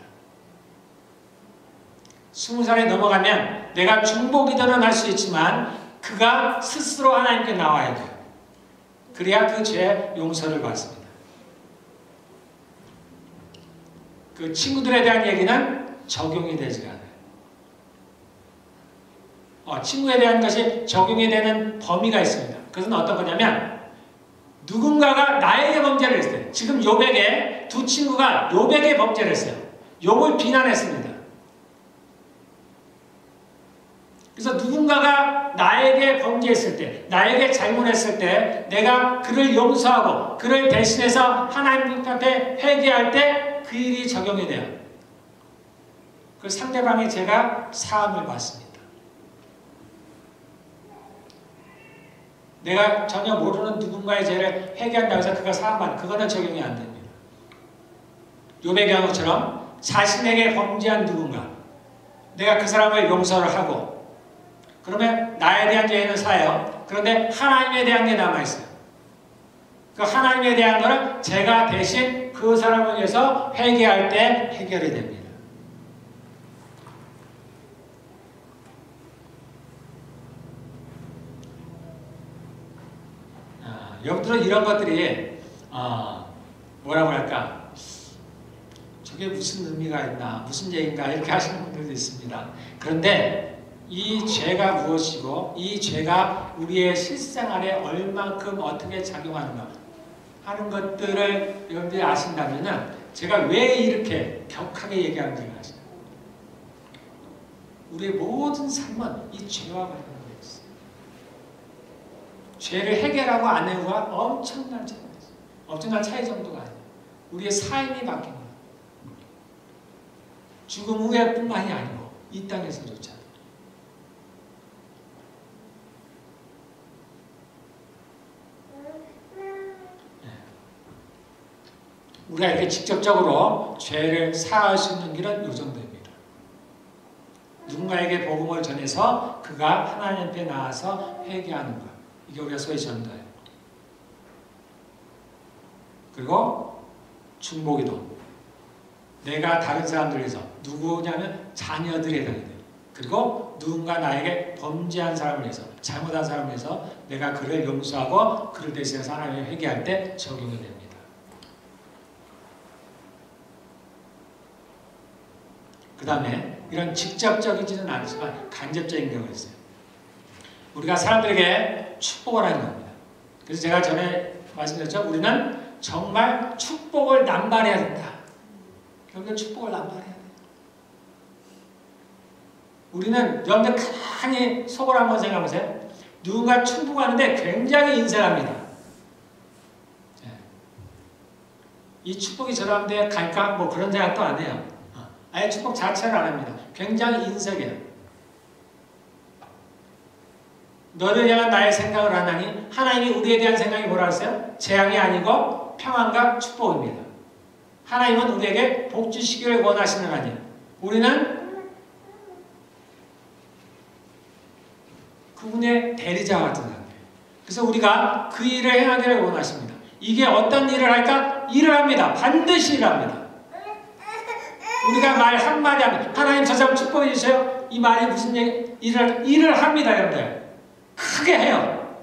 20살이 넘어가면 내가 중보기도는 할 수 있지만 그가 스스로 하나님께 나와야 돼요. 그래야 그 죄 용서를 받습니다. 그 친구들에 대한 얘기는 적용이 되지 않아요. 친구에 대한 것이 적용이 되는 범위가 있습니다. 그것은 어떤 거냐면 누군가가 나에게 범죄를 했어요. 지금 욥에게 두 친구가 욥에게 범죄를 했어요. 욥을 비난했습니다. 그래서 누군가가 나에게 범죄했을 때, 나에게 잘못했을 때 내가 그를 용서하고 그를 대신해서 하나님 앞에 회개할 때 그 일이 적용이 돼요. 그 상대방의 죄가 사함을 받습니다. 내가 전혀 모르는 누군가의 죄를 회개한다고 해서 그가 사함받는 그거는 적용이 안 됩니다. 욥의 경우처럼 자신에게 범죄한 누군가 내가 그 사람을 용서를 하고 그러면 나에 대한 죄는 사해요. 그런데 하나님에 대한 게 남아있어요. 그 하나님에 대한 거는 제가 대신 그 사람을 위해서 회개할 때 해결이 됩니다. 여러분들은 이런 것들이 뭐라고 할까? 저게 무슨 의미가 있나? 무슨 얘기인가? 이렇게 하시는 분들도 있습니다. 그런데 이 죄가 무엇이고 이 죄가 우리의 실생활에 얼만큼 어떻게 작용하는가 하는 것들을 여러분들이 아신다면 제가 왜 이렇게 격하게 얘기하는지 아시죠? 우리의 모든 삶은 이 죄와 관련되어 있어요. 죄를 해결하고 안 해고가 엄청난 차이가 있어요. 엄청난 차이 정도가 아니에요. 우리의 삶이 바뀐 거예요. 죽음 후에뿐만이 아니고 이 땅에서조차. 우리가 이렇게 직접적으로 죄를 사할 수 있는 길은 이 정도입니다. 누군가에게 복음을 전해서 그가 하나님 앞에 나와서 회개하는 것. 이게 우리가 소위 전도예요. 그리고 중보기도. 내가 다른 사람들 위해서 누구냐면 자녀들에 대해 그리고 누군가 나에게 범죄한 사람을 위해서 잘못한 사람을 위해서 내가 그를 용서하고 그를 대신해서 하나님을 회개할 때 적용이 됩니다. 그 다음에 이런 직접적이지는 않지만 간접적인 경우가 있어요. 우리가 사람들에게 축복을 하는 겁니다. 그래서 제가 전에 말씀드렸죠. 우리는 정말 축복을 남발해야 된다. 여러분들 축복을 남발해야 돼요. 우리는 여러분들 가만히 속을 한번 생각해보세요. 누군가 축복하는데 굉장히 인색합니다. 이 축복이 저 사람한테 갈까? 뭐 그런 생각도 안 해요. 아예 축복 자체를 안 합니다. 굉장히 인색해요. 너를 향한 나의 생각을 하나니 하나님이 우리에 대한 생각이 뭐라 했어요? 재앙이 아니고 평안과 축복입니다. 하나님은 우리에게 복 주시기를 원하시는 하나님. 우리는 그분의 대리자와 같은 사람이에요. 그래서 우리가 그 일을 행하기를 원하십니다. 이게 어떤 일을 할까? 일을 합니다. 반드시 일합니다. 우리가 말 한마디 하면 하나님 저 사람 축복해 주세요. 이 말이 무슨 얘기? 일을 합니다. 여러분들. 크게 해요.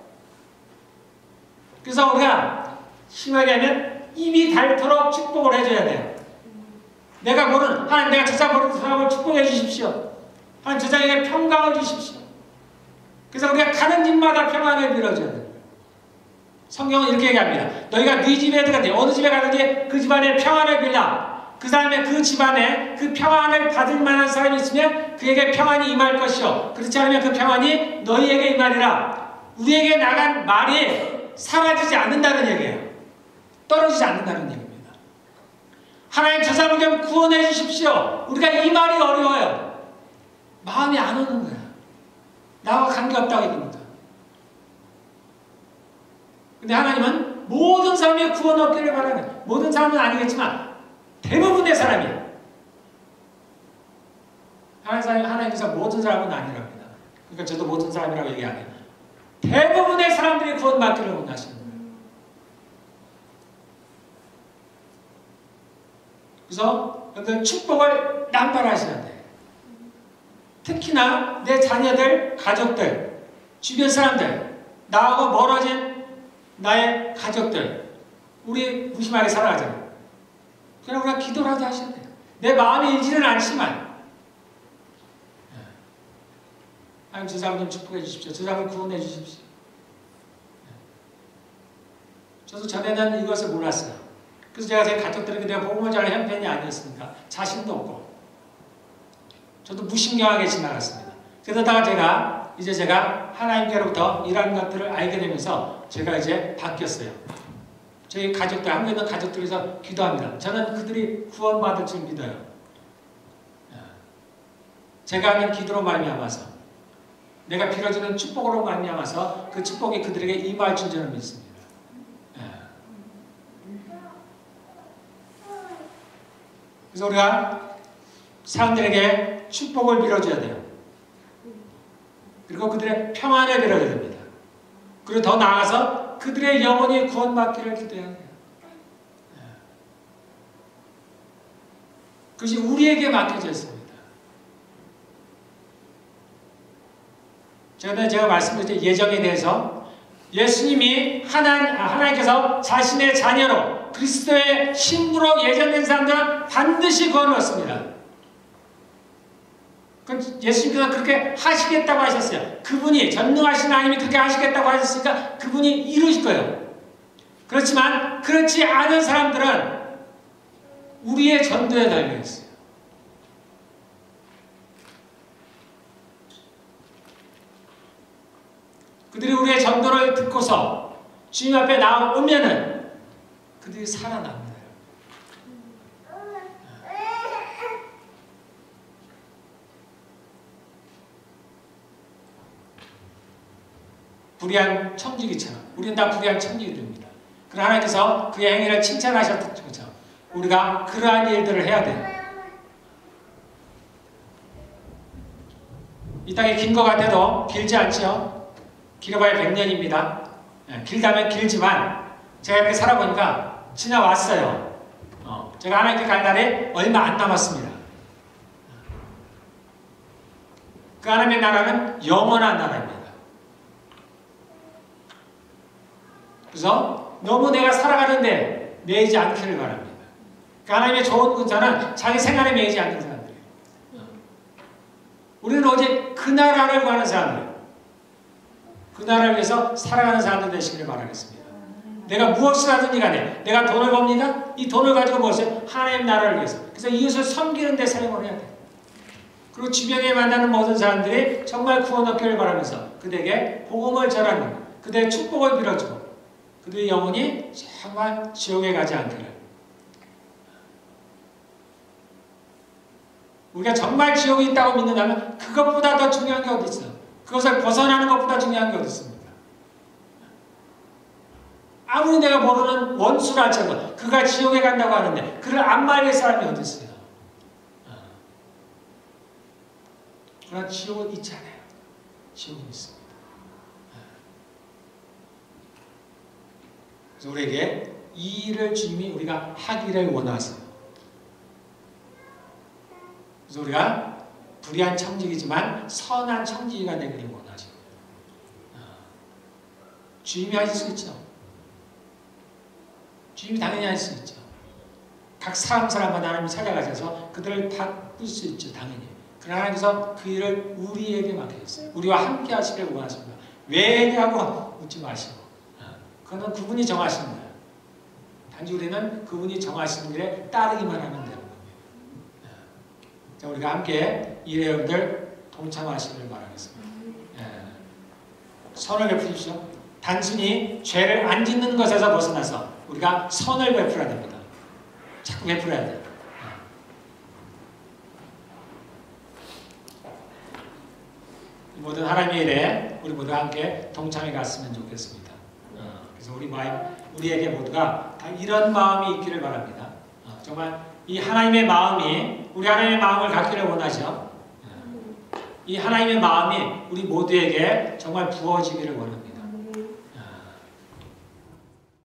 그래서 우리가 심하게 하면 입이 닳도록 축복을 해줘야 돼요. 내가 모르는 하나님 내가 저 사람 모르는 사람을 축복해 주십시오. 하나님 저 사람에게 평강을 주십시오. 그래서 우리가 가는 집마다 평안을 빌어줘야 돼요. 성경은 이렇게 얘기합니다. 너희가 네 집에 들어가든지 어느 집에 가든지 그 집안에 평안을 빌라. 그 다음에 그 집안에 그 평안을 받을 만한 사람이 있으면 그에게 평안이 임할 것이요. 그렇지 않으면 그 평안이 너희에게 임하리라. 우리에게 나간 말이 사라지지 않는다는 얘기예요. 떨어지지 않는다는 얘기입니다. 하나님 저 사람을 좀 구원해 주십시오. 우리가 이 말이 어려워요. 마음이 안 오는 거야. 나와 관계없다고 얘기합니다. 근데 하나님은 모든 사람이 구원 얻기를 바라는 모든 사람은 아니겠지만 대부분의 사람이에요. 하나님께서 모든 사람은 아니랍니다. 그러니까 저도 모든 사람이라고 얘기 안 해요. 대부분의 사람들이 구원받기를 원하시는 거예요. 그래서 여러분들 축복을 남발하셔야 돼요. 특히나 내 자녀들, 가족들, 주변 사람들, 나하고 멀어진 나의 가족들, 우리 무심하게 살아가잖아요. 그냥 우리가 기도라도 하셔야 돼요. 내 마음이 일지는 않지만 하나님 저 사람 좀 축복해 주십시오. 저 사람을 구원해 주십시오. 저도 전에는 이것을 몰랐어요. 그래서 제가 제 가족들에게 내가 복음을 전할 형편이 아니었으니까 자신도 없고 저도 무신경하게 지나갔습니다. 그러다가 제가 하나님께로부터 이런 것들을 알게 되면서 제가 이제 바뀌었어요. 저희 가족들, 한국에 있는 가족들에서 기도합니다. 저는 그들이 구원받을 줄 믿어요. 제가 하는 기도로 말미암아서 내가 빌어주는 축복으로 말미암아서 그 축복이 그들에게 임할 줄 저는 믿습니다. 그래서 우리가 사람들에게 축복을 빌어줘야 돼요. 그리고 그들의 평안을 빌어야 됩니다. 그리고 더 나아가서 그들의 영혼이 구원받기를 기도해야 돼요. 그것이 우리에게 맡겨져 있습니다. 제가 말씀드렸죠. 예정에 대해서 예수님이 하나님께서 자신의 자녀로 그리스도의 신부로 예정된 사람들은 반드시 구원을 얻습니다. 예수님께서 그렇게 하시겠다고 하셨어요. 그분이 전능하신 하나님이 그렇게 하시겠다고 하셨으니까 그분이 이루실 거예요. 그렇지만 그렇지 않은 사람들은 우리의 전도에 달려있어요. 그들이 우리의 전도를 듣고서 주님 앞에 나오면은 그들이 살아납니다. 불의한 청지기처럼 우리는 다 불의한 청지기들입니다. 그러나 하나님께서 그의 행위를 칭찬하셨던 것처럼 우리가 그러한 일들을 해야 돼요. 이 땅이 긴 것 같아도 길지 않죠? 길어봐야 100년입니다. 길다면 길지만 제가 이렇게 살아보니까 지나왔어요. 제가 하나님께 갈 날이 얼마 안 남았습니다. 그 하나님의 나라는 영원한 나라입니다. 그래서 너무 내가 살아가는데 매이지 않기를 바랍니다. 그 하나님의 좋은 군사는 자기 생활에 매이지 않는 사람들이에요. 우리는 오직 그 나라를 구하는 사람들, 그 나라를 위해서 살아가는 사람들 되시기를 바라겠습니다. 내가 무엇을 하든지 간에 내가 돈을 법니다. 이 돈을 가지고 무엇을? 하나님 나라를 위해서. 그래서 이웃을 섬기는 데 사용을 해야 돼요. 그리고 주변에 만나는 모든 사람들이 정말 구원 얻기를 바라면서 그들에게 복음을 전하는, 그들의 축복을 빌어주고 그들의 영혼이 정말 지옥에 가지 않기를. 우리가 정말 지옥이 있다고 믿는다면 그것보다 더 중요한 게 어디 있어요? 그것을 벗어나는 것보다 중요한 게 어디 있습니까? 아무리 내가 모르는 원수라 할지라도 그가 지옥에 간다고 하는데 그를 안 말릴 사람이 어디 있어요? 그러나 지옥은 있잖아요. 지옥은 있습니다. 그래서 우리에게 이 일을 주님이 우리가 하기를 원하세요. 그래서 우리가 불의한 청지기지만 선한 청지기가 되기를 원하죠. 주님이 하실 수 있죠. 주님이 당연히 할 수 있죠. 각 사람마다 하나님이 찾아가셔서 그들을 바꿀 수 있죠. 당연히. 그러나 하나님께서 그 일을 우리에게 맡겨주세요. 우리와 함께 하시길 원하십니다. 왜냐고 묻지 마시고. 그거는 그분이 정하시는 거예요. 단지 우리는 그분이 정하시는 길에 따르기만 하면 되는 겁니다. 자, 우리가 함께 이 여러분들 동참하시길 바라겠습니다. 선을 베푸십시오. 단순히 죄를 안 짓는 것에서 벗어나서 우리가 선을 베풀어야 됩니다. 자꾸 베풀어야 돼요. 모든 하나님의 일에 우리 모두 함께 동참해 갔으면 좋겠습니다. 그래서 우리에게 모두가 다 이런 마음이 있기를 바랍니다. 정말 이 하나님의 마음이 우리 하나님의 마음을 갖기를 원하죠. 이 하나님의 마음이 우리 모두에게 정말 부어지기를 원합니다.